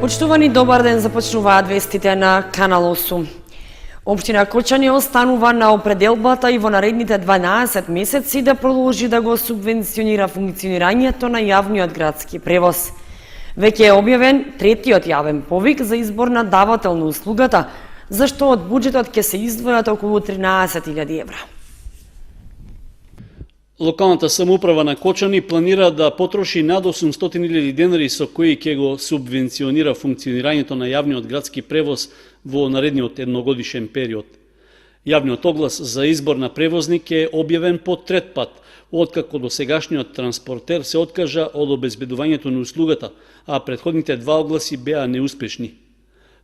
Почитувани, добар ден, започнуваат вестите на Канал 8. Општина Кочани останува на определбата и во наредните 12 месеци да продолжи да го субвенционира функционирањето на јавниот градски превоз. Веќе е објавен третиот јавен повик за избор на давател на услугата, за што од буџетот ќе се издвојат околу 13.000 евра. Локалната самоуправа на Кочани планира да потроши над 800.000 денари со кои ќе го субвенционира функционирањето на јавниот градски превоз во наредниот едногодишен период. Јавниот оглас за избор на превозник е објавен по трет пат, откако досегашниот транспортер се откажа од обезбедувањето на услугата, а претходните два огласи беа неуспешни.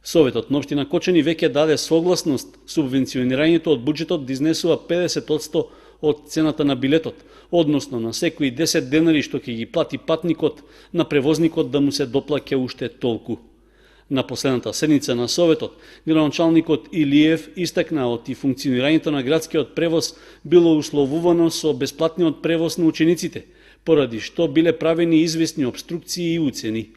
Советот на општина Кочани веќе даде согласност субвенционирањето од буџетот да изнесува 50% од цената на билетот, односно на секои 10 денари што ќе ги плати патникот, на превозникот да му се доплаќа уште толку. На последната седница на Советот, градоначалникот Илиев истакна и функционирањето на градскиот превоз било условувано со бесплатниот превоз на учениците, поради што биле правени известни обструкции и уцени.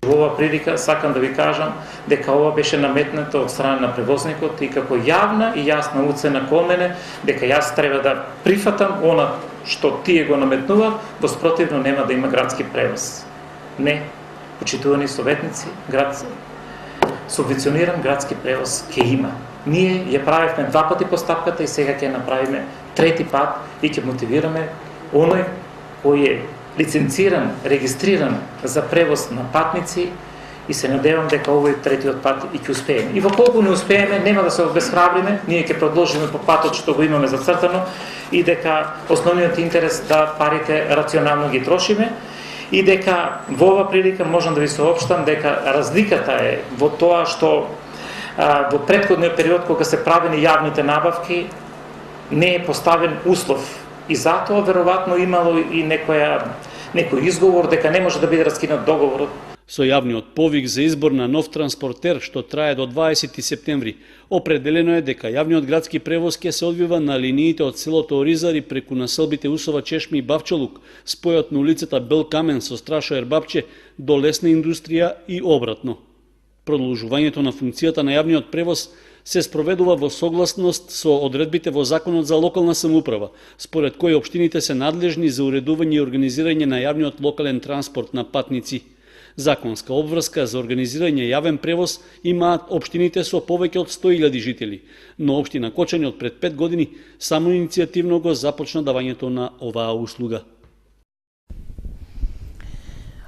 Во ова прилика сакам да ви кажам дека ова беше наметнато од страна на превозникот и како јавна и јасна уцена кон мене дека јас треба да прифатам она што тие го наметнуваат, во спротивно нема да има градски превоз. Не, почитувани советници, субвенциониран градски превоз ќе има. Ние ја правевме два пати постапката и сега ќе направиме трети пат и ќе мотивираме оној кој е лиценциран, регистриран за превоз на патници и се надевам дека овој третиот пат и ќе успееме. И во колку не успееме, нема да се обесхрабриме, ние ќе продолжиме по патот што го имаме зацртано и дека основниот интерес да парите рационално ги трошиме и дека во ова прилика можам да ви соопштам дека разликата е во тоа што во претходниот период кога се правени јавните набавки не е поставен услов. И затоа веројатно имало и некој изговор дека не може да биде раскинат договорот. Со јавниот повик за избор на нов транспортер што трае до 20 септември, определено е дека јавниот градски превоз ќе се одвива на линиите од селото Оризари преку населбите Усова, Чешми и Бавчалук, спојот на улицата Белкамен со Страшо Ербапче до Лесна индустрија и обратно. Продолжувањето на функцијата на јавниот превоз се спроведува во согласност со одредбите во Законот за локална самоуправа, според кои општините се надлежни за уредување и организирање на јавниот локален транспорт на патници. Законска обврска за организирање јавен превоз имаат општините со повеќе од 100.000 жители, но општина Кочани од пред 5 години само иницијативно го започна давањето на оваа услуга.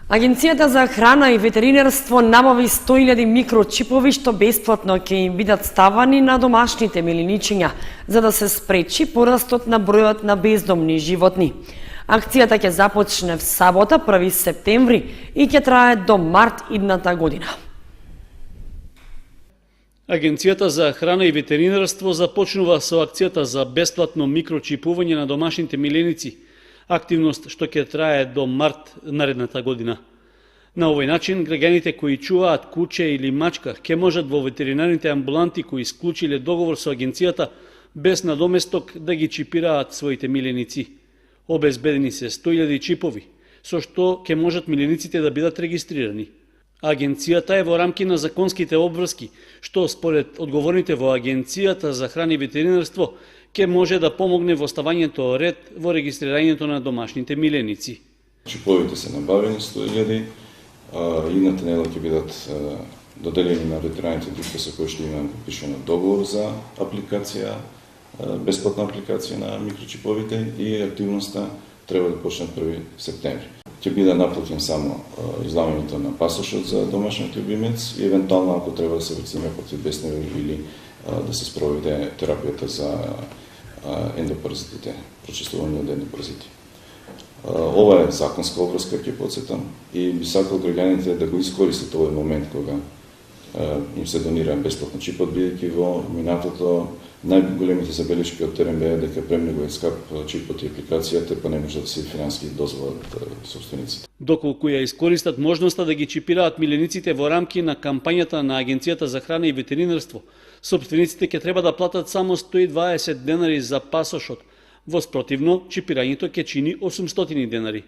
Агенцијата за храна и ветеринарство набави 100.000 микрочипови што бесплатно ќе им бидат ставани на домашните милиничиња, за да се спречи порастот на бројот на бездомни животни. Акцијата ќе започне в сабота, 1 септември и ќе трае до март идната година. Агенцијата за храна и ветеринарство започнува со акцијата за бесплатно микрочипување на домашните миленици, активност што ќе трае до март наредната година. На овој начин, граѓаните кои чуваат куче или мачка ќе можат во ветеринарните амбуланти кои склучиле договор со агенцијата без надоместок да ги чипираат своите миленици. Обезбедени се 100.000 чипови, со што ќе можат милениците да бидат регистрирани. Агенцијата е во рамки на законските обврски, што според одговорните во Агенцијата за храна и ветеринарство ќе може да помогне во ставањето ред во регистрирањето на домашните миленици. Чиповите се набавени 100.000, идната недела ќе бидат доделени на ветераните со кои што има подпишано договор за апликација, бесплатна апликација на микрочиповите и активноста треба да почне 1 септември. Ќе биде наплатен само изламањето на пасошот за домашниот љубимец и евентуално ако треба да се вакцинира против бесни или да се спроведе терапијата за ендопаразитите, прочистување од ендопаразити. Ова е законска обврска, ќе потсетам, и би сакал граѓаните да го искористат овој момент кога им се донира бесплатно чипот, бидејќи во минатото најголемите забелешки од терен беа дека премногу е скап чипот и апликацијата, па не може да се финански дозволат собствениците. Доколку ја искористат можноста да ги чипираат милениците во рамки на кампањата на Агенцијата за храна и ветеринарство, собствениците ќе треба да платат само 120 денари за пасошот, во спротивно чипирањето ќе чини 800 денари.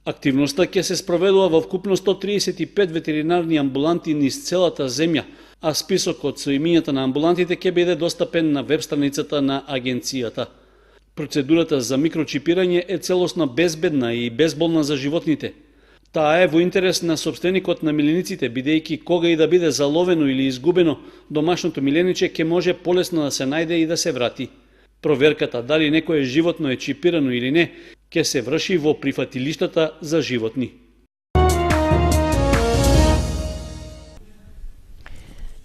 Активноста ќе се спроведува во вкупно 135 ветеринарни амбуланти низ целата земја, а списокот со имињата на амбулантите ќе биде достапен на веб страницата на агенцијата. Процедурата за микрочипирање е целосно безбедна и безболна за животните. Таа е во интерес на сопственикот на милениците, бидејќи кога и да биде заловено или изгубено, домашното милениче ќе може полесно да се најде и да се врати. Проверката дали некое животно е чипирано или не, ќе се врши во прифатилиштата за животни.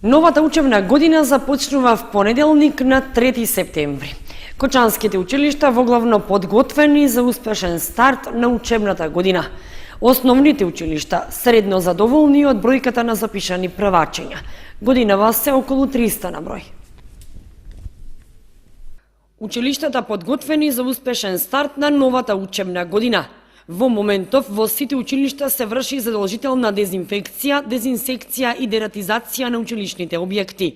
Новата учебна година започнува в понеделник на 3 септември. Кочанските училишта воглавно подготвени за успешен старт на учебната година. Основните училишта средно задоволни од бројката на запишани првачења. Годинава се околу 300 на број. Училиштата подготвени за успешен старт на новата учебна година. Во моментов во сите училишта се врши задолжителна дезинфекција, дезинсекција и дератизација на училишните објекти.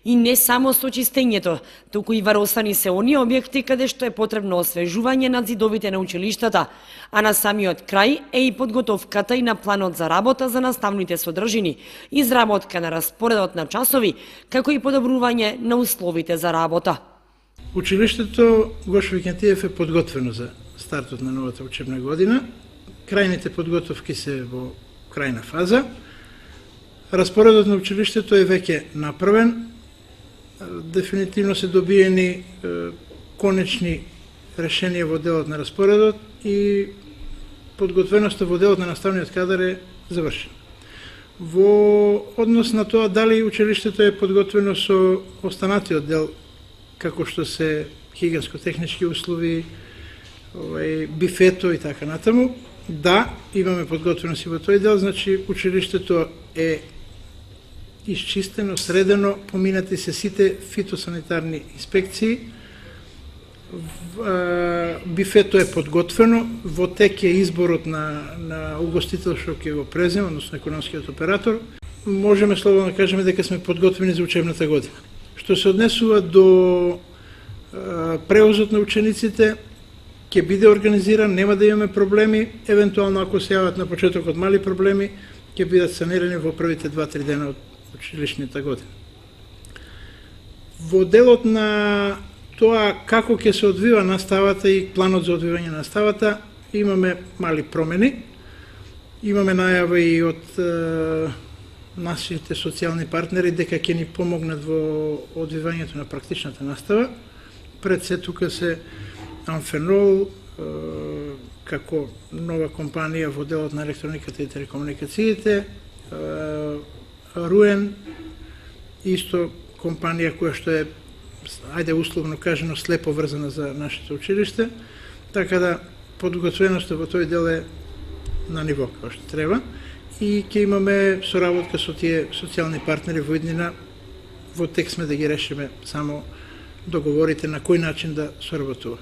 И не само со чистењето, туку и варосани се оние објекти каде што е потребно освежување на зидовите на училиштата, а на самиот крај е и подготовката и на планот за работа за наставните содржини, изработка на распоредот на часови, како и подобрување на условите за работа. Училиштето Гошо Викентиев е подготвено за стартот на новата учебна година. Крајните подготовки се во крајна фаза. Распоредот на училиштето е веќе направен. Дефинитивно се добиени конечни решенија во делот на распоредот и подготвеноста во делот на наставниот кадар е завршена. Во однос на тоа дали училиштето е подготвено со останатиот дел, како што се хигиенско-технички услови, бифето и така натаму, да, имаме подготвеност и во тој дел, значи училиштето е исчистено, средено, поминати се сите фитосанитарни инспекции, бифето е подготвено, во тек е изборот на угостител што ќе го преземе, односно економскиот оператор. Можеме слободно да кажеме дека сме подготвени за учебната година. Што се однесува до превозот на учениците, ќе биде организиран, нема да имаме проблеми, евентуално ако се јават на почетокот мали проблеми, ќе бидат санирани во првите 2-3 дена од училишната година. Во делот на тоа како ќе се одвива наставата и планот за одвивање на наставата, имаме мали промени. Имаме најава и од нашите социјални партнери дека ќе ни помогнат во одвивањето на практичната настава. Пред се тука се Амфенол, како нова компанија во делот на електрониката и телекомуникациите, Руен, исто компанија која што е, ајде условно кажено, слепо врзана за нашето училиште, така да подготвеноста во тој дел е на ниво како што треба и ќе имаме соработка со тие социјални партнери во иднина. Во тек сме да ги решиме само договорите на кој начин да соработува.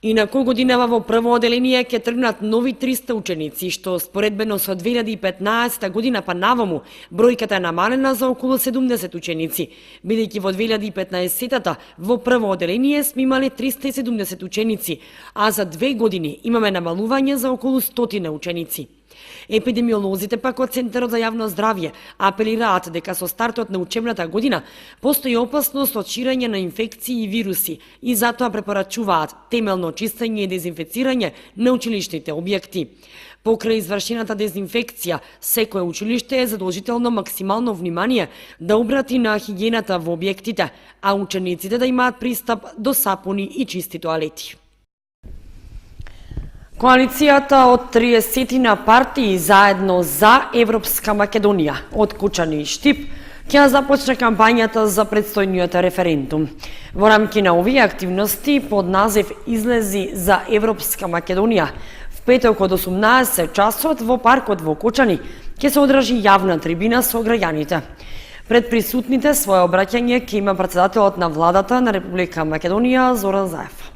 Инаку годинава во прво оделение ќе тргнат нови 300 ученици, што споредбено со 2015 година па наваму бројката е намалена за околу 70 ученици, бидејќи во 2015-та во прво оделение сме имали 370 ученици, а за 2 години имаме намалување за околу 100 ученици. Епидемиолозите пак од Центарот за јавно здравје апелираат дека со стартот на учебната година постои опасност од ширење на инфекции и вируси и затоа препорачуваат темелно чистење и дезинфецирање на училишните објекти. Покрај извршената дезинфекција, секое училиште е задолжително максимално внимание да обрати на хигиената во објектите, а учениците да имаат пристап до сапуни и чисти тоалети. Коалицијата од 30 партии заедно за Европска Македонија од Кучани и Штип ќе започне кампањата за предстојниот референдум. Во рамки на овие активности под назив Излези за Европска Македонија в петок од 18 часот во паркот во Кучани ќе се одржи јавна трибина со граѓаните. Пред присутните свое обраќање ќе има претседателот на владата на Република Македонија Зоран Заев.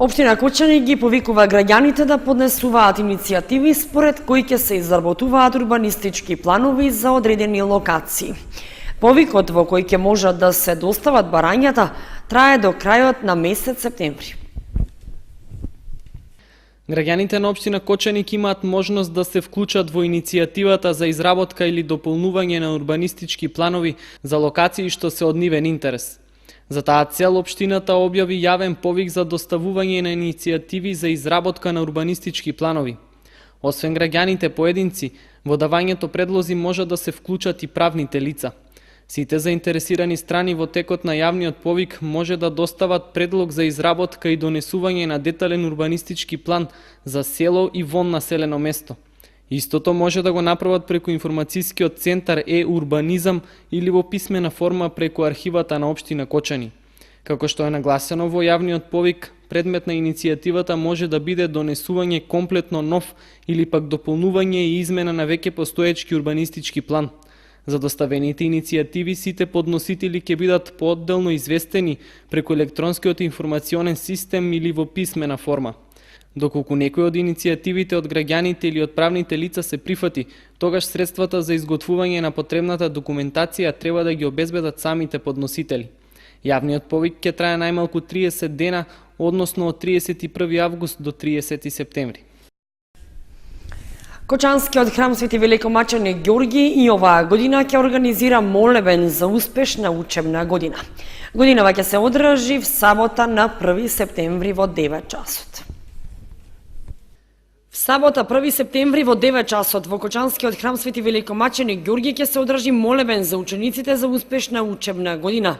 Општина Кочани ги повикува граѓаните да поднесуваат иницијативи според кои ќе се изработуваат урбанистички планови за одредени локации. Повикот во кој ќе можат да се достават барањата трае до крајот на месец септември. Граѓаните на општина Кочаник имаат можност да се вклучат во иницијативата за изработка или дополнување на урбанистички планови за локации што се од нивен интерес. За таа цел општината објави јавен повик за доставување на иницијативи за изработка на урбанистички планови. Освен граѓаните поединци, во давањето предлози може да се вклучат и правните лица. Сите заинтересирани страни во текот на јавниот повик може да достават предлог за изработка и донесување на детален урбанистички план за село и вон населено место. Истото може да го направат преку информацијскиот центар Урбанизам или во писмена форма преку архивата на општина Кочани. Како што е нагласено во јавниот повик, предмет на иницијативата може да биде донесување комплетно нов или пак дополнување и измена на веќе постоечки урбанистички план. За доставените иницијативи сите подносители ќе бидат поодделно известени преку електронскиот информационен систем или во писмена форма. Доколку некој од иницијативите од граѓаните или од правните лица се прифати, тогаш средствата за изготвување на потребната документација треба да ги обезбедат самите подносители. Јавниот повик ќе трае најмалку 30 дена, односно од 31 август до 30 септември. Кочанскиот храм Свети Великомаченик Ѓорги и оваа година ќе организира молебен за успешна учебна година. Годинава ќе се одржи в сабота на 1 септември во 9 часот. В сабота 1 септември во 9 часот во Кочанскиот храм Свети Великомаченик Ѓорги ќе се одржи молебен за учениците за успешна учебна година.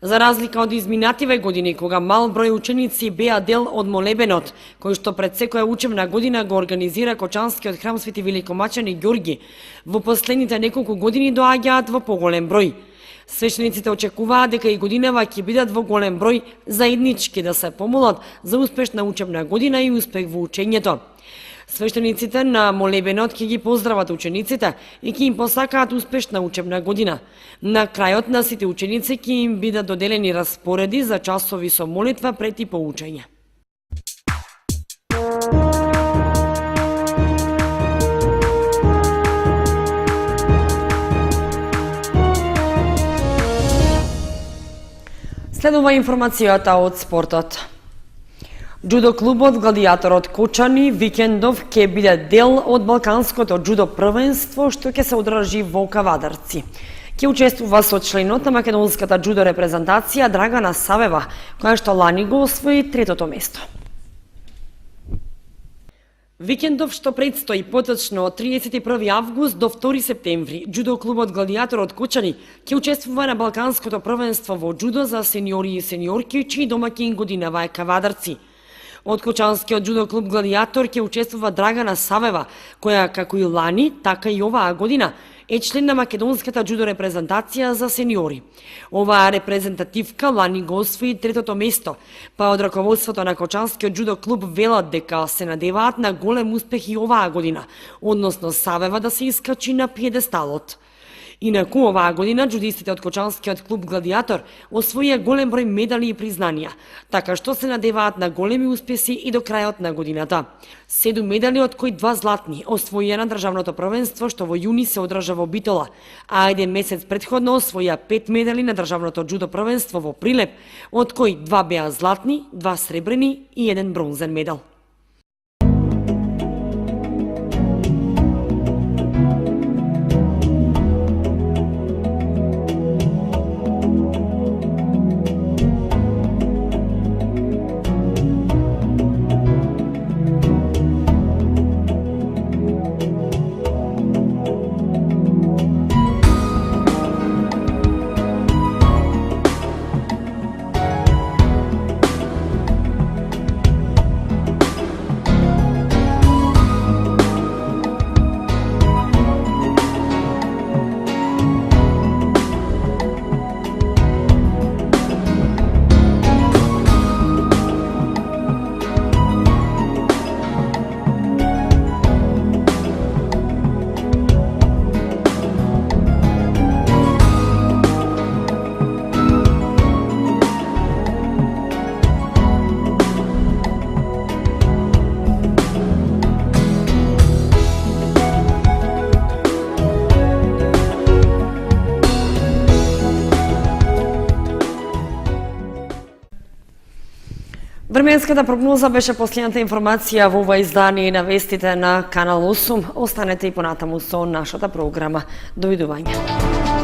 За разлика од изминативе години, кога мал број ученици беа дел од молебенот, кој што пред секоја учебна година го организира Кочанскиот храм Свети Великомаченик Ѓорги, во последните неколку години доаѓаат во поголем број. Свештениците очекуваат дека и годинава ќе бидат во голем број заеднички да се помолат за успешна учебна година и успех во учењето. Свештениците на молебенот ќе ги поздрават учениците и ќе им посакаат успешна учебна година. На крајот на сите ученици ќе им бидат доделени распореди за часови со молитва пред и по учење. Следува информацијата од спортот. Џудо клубот Гладијаторот Кочани викендов ќе биде дел од Балканското џудо првенство што ќе се одржи во Кавадарци. Ќе учествува со членот на македонската џудо репрезентација Драгана Савева, која што лани го освои 3-то место. Викендов што предстои поточно од 31 август до 2 септември, џудо клубот Гладијаторот Кочани ќе учествува на Балканското првенство во џудо за сениори и сениорки, чиј домаќин годинава е Кавадарци. Од Кочанскиот џудо клуб Гладијатор ќе учествува Драгана Савева, која како и лани, така и оваа година е член на македонската џудо репрезентација за сениори. Оваа репрезентативка лани го освои 3-то место, па од раководството на Кочанскиот џудо клуб велат дека се надеваат на голем успех и оваа година, односно Савева да се искачи на пиедесталот. Инаку оваа година џудистите од Кочанскиот клуб Гладијатор освоија голем број медали и признанија, така што се надеваат на големи успеси и до крајот на годината. 7 медали, од кои 2 златни, освоија на државното првенство што во јуни се одржа во Битола, а 1 месец претходно освоија 5 медали на државното џудо првенство во Прилеп, од кои 2 беа златни, 2 сребрени и 1 бронзен медал. Временската прогноза беше последната информација во ова издание на вестите на Канал 8. Останете и понатаму со нашата програма. Довидување.